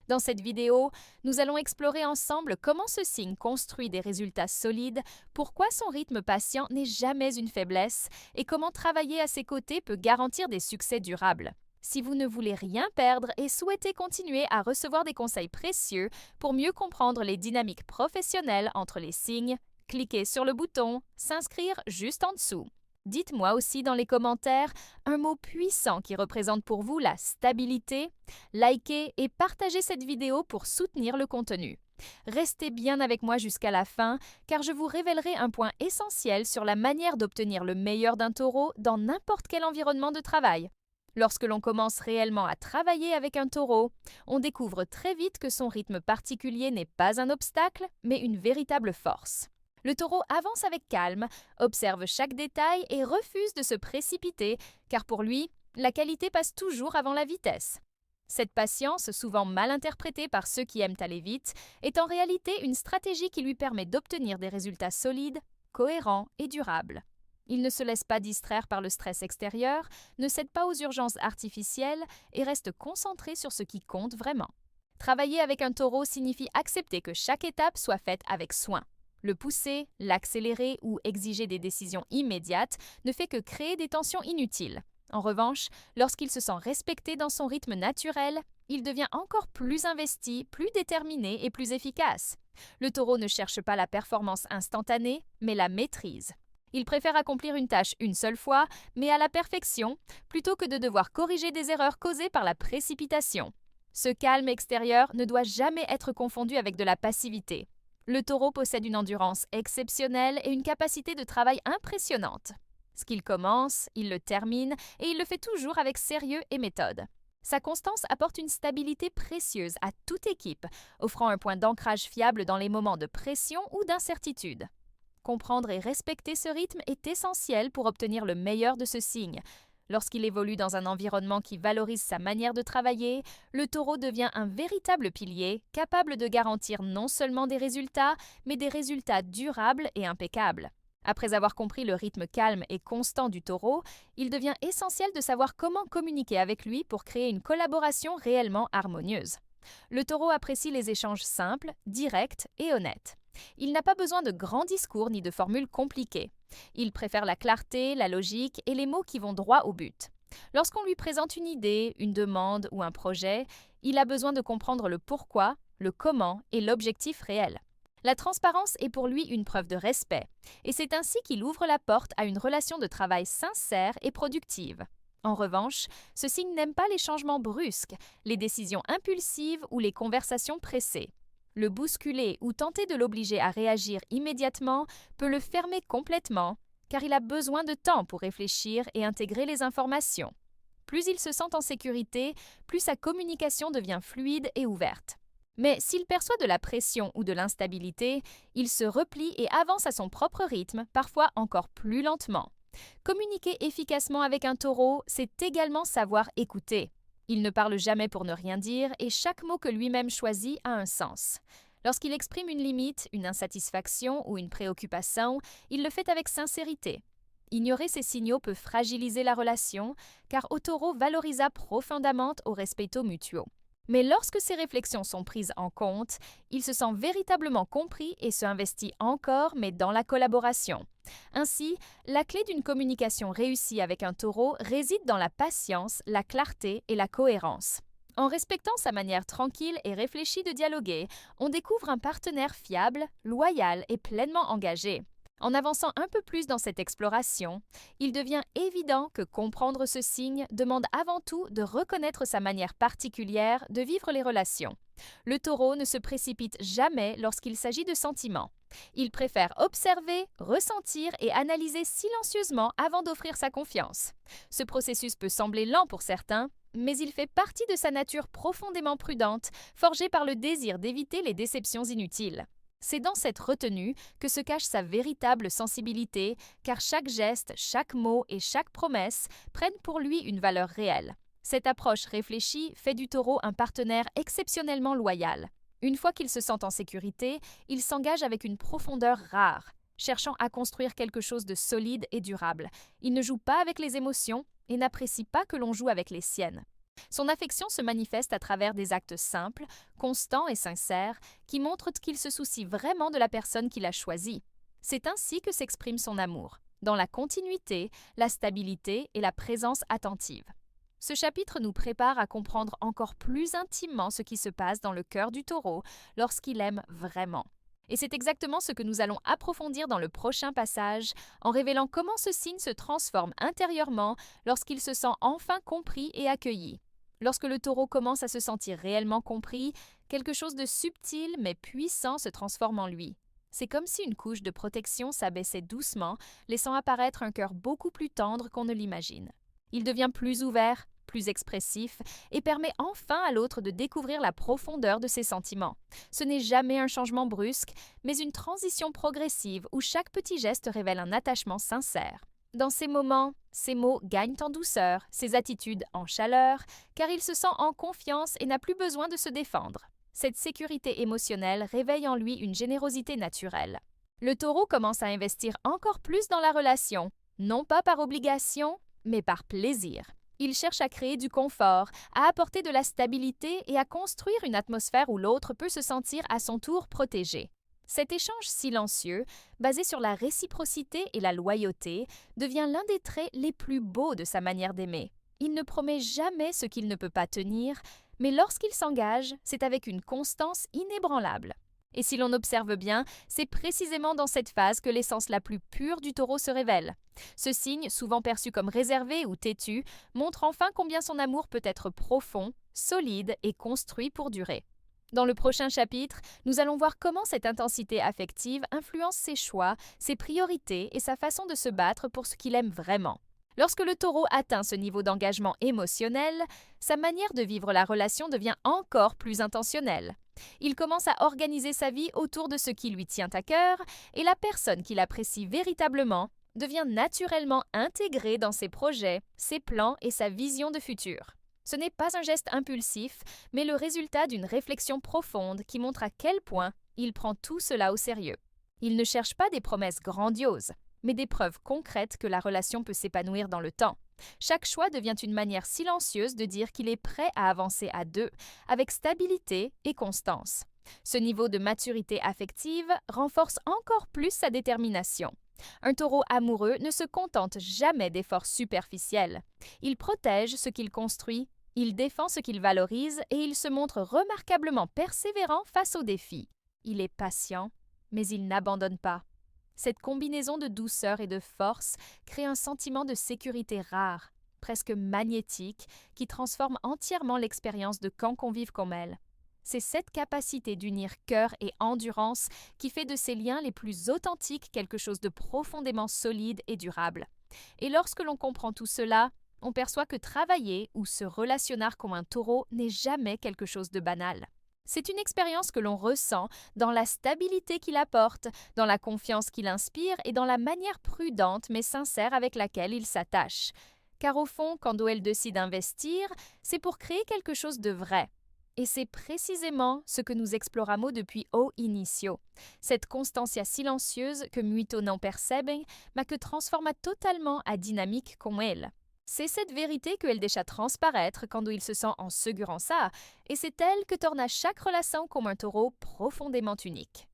Dans cette vidéo, nous allons explorer ensemble comment ce signe construit des résultats solides, pourquoi son rythme patient n'est jamais une faiblesse et comment travailler à ses côtés peut garantir des succès durables. Si vous ne voulez rien perdre et souhaitez continuer à recevoir des conseils précieux pour mieux comprendre les dynamiques professionnelles entre les signes, cliquez sur le bouton « S'inscrire » juste en dessous. Dites-moi aussi dans les commentaires un mot puissant qui représente pour vous la stabilité. Likez et partagez cette vidéo pour soutenir le contenu. Restez bien avec moi jusqu'à la fin, car je vous révélerai un point essentiel sur la manière d'obtenir le meilleur d'un taureau dans n'importe quel environnement de travail. Lorsque l'on commence réellement à travailler avec un taureau, on découvre très vite que son rythme particulier n'est pas un obstacle, mais une véritable force. Le taureau avance avec calme, observe chaque détail et refuse de se précipiter, car pour lui, la qualité passe toujours avant la vitesse. Cette patience, souvent mal interprétée par ceux qui aiment aller vite, est en réalité une stratégie qui lui permet d'obtenir des résultats solides, cohérents et durables. Il ne se laisse pas distraire par le stress extérieur, ne cède pas aux urgences artificielles et reste concentré sur ce qui compte vraiment. Travailler avec un taureau signifie accepter que chaque étape soit faite avec soin. Le pousser, l'accélérer ou exiger des décisions immédiates ne fait que créer des tensions inutiles. En revanche, lorsqu'il se sent respecté dans son rythme naturel, il devient encore plus investi, plus déterminé et plus efficace. Le taureau ne cherche pas la performance instantanée, mais la maîtrise. Il préfère accomplir une tâche une seule fois, mais à la perfection, plutôt que de devoir corriger des erreurs causées par la précipitation. Ce calme extérieur ne doit jamais être confondu avec de la passivité. Le taureau possède une endurance exceptionnelle et une capacité de travail impressionnante. Ce qu'il commence, il le termine et il le fait toujours avec sérieux et méthode. Sa constance apporte une stabilité précieuse à toute équipe, offrant un point d'ancrage fiable dans les moments de pression ou d'incertitude. Comprendre et respecter ce rythme est essentiel pour obtenir le meilleur de ce signe. Lorsqu'il évolue dans un environnement qui valorise sa manière de travailler, le taureau devient un véritable pilier, capable de garantir non seulement des résultats, mais des résultats durables et impeccables. Après avoir compris le rythme calme et constant du taureau, il devient essentiel de savoir comment communiquer avec lui pour créer une collaboration réellement harmonieuse. Le taureau apprécie les échanges simples, directs et honnêtes. Il n'a pas besoin de grands discours ni de formules compliquées. Il préfère la clarté, la logique et les mots qui vont droit au but. Lorsqu'on lui présente une idée, une demande ou un projet, il a besoin de comprendre le pourquoi, le comment et l'objectif réel. La transparence est pour lui une preuve de respect, et c'est ainsi qu'il ouvre la porte à une relation de travail sincère et productive. En revanche, ce signe n'aime pas les changements brusques, les décisions impulsives ou les conversations pressées. Le bousculer ou tenter de l'obliger à réagir immédiatement peut le fermer complètement, car il a besoin de temps pour réfléchir et intégrer les informations. Plus il se sent en sécurité, plus sa communication devient fluide et ouverte. Mais s'il perçoit de la pression ou de l'instabilité, il se replie et avance à son propre rythme, parfois encore plus lentement. Communiquer efficacement avec un taureau, c'est également savoir écouter. Il ne parle jamais pour ne rien dire et chaque mot que lui-même choisit a un sens. Lorsqu'il exprime une limite, une insatisfaction ou une préoccupation, il le fait avec sincérité. Ignorer ces signaux peut fragiliser la relation, car au taureau valorisa profondément au respecto mutuo. Mais lorsque ces réflexions sont prises en compte, il se sent véritablement compris et se investit encore, mais dans la collaboration. Ainsi, la clé d'une communication réussie avec un taureau réside dans la patience, la clarté et la cohérence. En respectant sa manière tranquille et réfléchie de dialoguer, on découvre un partenaire fiable, loyal et pleinement engagé. En avançant un peu plus dans cette exploration, il devient évident que comprendre ce signe demande avant tout de reconnaître sa manière particulière de vivre les relations. Le taureau ne se précipite jamais lorsqu'il s'agit de sentiments. Il préfère observer, ressentir et analyser silencieusement avant d'offrir sa confiance. Ce processus peut sembler lent pour certains, mais il fait partie de sa nature profondément prudente, forgée par le désir d'éviter les déceptions inutiles. C'est dans cette retenue que se cache sa véritable sensibilité, car chaque geste, chaque mot et chaque promesse prennent pour lui une valeur réelle. Cette approche réfléchie fait du taureau un partenaire exceptionnellement loyal. Une fois qu'il se sent en sécurité, il s'engage avec une profondeur rare, cherchant à construire quelque chose de solide et durable. Il ne joue pas avec les émotions et n'apprécie pas que l'on joue avec les siennes. Son affection se manifeste à travers des actes simples, constants et sincères, qui montrent qu'il se soucie vraiment de la personne qu'il a choisie. C'est ainsi que s'exprime son amour, dans la continuité, la stabilité et la présence attentive. Ce chapitre nous prépare à comprendre encore plus intimement ce qui se passe dans le cœur du taureau lorsqu'il aime vraiment. Et c'est exactement ce que nous allons approfondir dans le prochain passage, en révélant comment ce signe se transforme intérieurement lorsqu'il se sent enfin compris et accueilli. Lorsque le taureau commence à se sentir réellement compris, quelque chose de subtil mais puissant se transforme en lui. C'est comme si une couche de protection s'abaissait doucement, laissant apparaître un cœur beaucoup plus tendre qu'on ne l'imagine. Il devient plus ouvert, plus expressif, et permet enfin à l'autre de découvrir la profondeur de ses sentiments. Ce n'est jamais un changement brusque, mais une transition progressive où chaque petit geste révèle un attachement sincère. Dans ces moments, ses mots gagnent en douceur, ses attitudes en chaleur, car il se sent en confiance et n'a plus besoin de se défendre. Cette sécurité émotionnelle réveille en lui une générosité naturelle. Le taureau commence à investir encore plus dans la relation, non pas par obligation, mais par plaisir. Il cherche à créer du confort, à apporter de la stabilité et à construire une atmosphère où l'autre peut se sentir à son tour protégé. Cet échange silencieux, basé sur la réciprocité et la loyauté, devient l'un des traits les plus beaux de sa manière d'aimer. Il ne promet jamais ce qu'il ne peut pas tenir, mais lorsqu'il s'engage, c'est avec une constance inébranlable. Et si l'on observe bien, c'est précisément dans cette phase que l'essence la plus pure du taureau se révèle. Ce signe, souvent perçu comme réservé ou têtu, montre enfin combien son amour peut être profond, solide et construit pour durer. Dans le prochain chapitre, nous allons voir comment cette intensité affective influence ses choix, ses priorités et sa façon de se battre pour ce qu'il aime vraiment. Lorsque le taureau atteint ce niveau d'engagement émotionnel, sa manière de vivre la relation devient encore plus intentionnelle. Il commence à organiser sa vie autour de ce qui lui tient à cœur et la personne qu'il apprécie véritablement devient naturellement intégrée dans ses projets, ses plans et sa vision de futur. Ce n'est pas un geste impulsif, mais le résultat d'une réflexion profonde qui montre à quel point il prend tout cela au sérieux. Il ne cherche pas des promesses grandioses, mais des preuves concrètes que la relation peut s'épanouir dans le temps. Chaque choix devient une manière silencieuse de dire qu'il est prêt à avancer à deux, avec stabilité et constance. Ce niveau de maturité affective renforce encore plus sa détermination. Un taureau amoureux ne se contente jamais d'efforts superficiels. Il protège ce qu'il construit, il défend ce qu'il valorise et il se montre remarquablement persévérant face aux défis. Il est patient, mais il n'abandonne pas. Cette combinaison de douceur et de force crée un sentiment de sécurité rare, presque magnétique, qui transforme entièrement l'expérience de quand convive comme elle. C'est cette capacité d'unir cœur et endurance qui fait de ces liens les plus authentiques quelque chose de profondément solide et durable. Et lorsque l'on comprend tout cela, on perçoit que travailler ou se relationner comme un taureau n'est jamais quelque chose de banal. C'est une expérience que l'on ressent dans la stabilité qu'il apporte, dans la confiance qu'il inspire et dans la manière prudente mais sincère avec laquelle il s'attache. Car au fond, quand Doel décide d'investir, c'est pour créer quelque chose de vrai. Et c'est précisément ce que nous exploramos depuis au inicio. Cette constancia silencieuse que muito non percebem, mais que transforma totalement à dynamique comme elle. C'est cette vérité qu'elle deixa transparaître quand il se sent en segurança, et c'est elle que torna chaque relation comme un taureau profondément unique.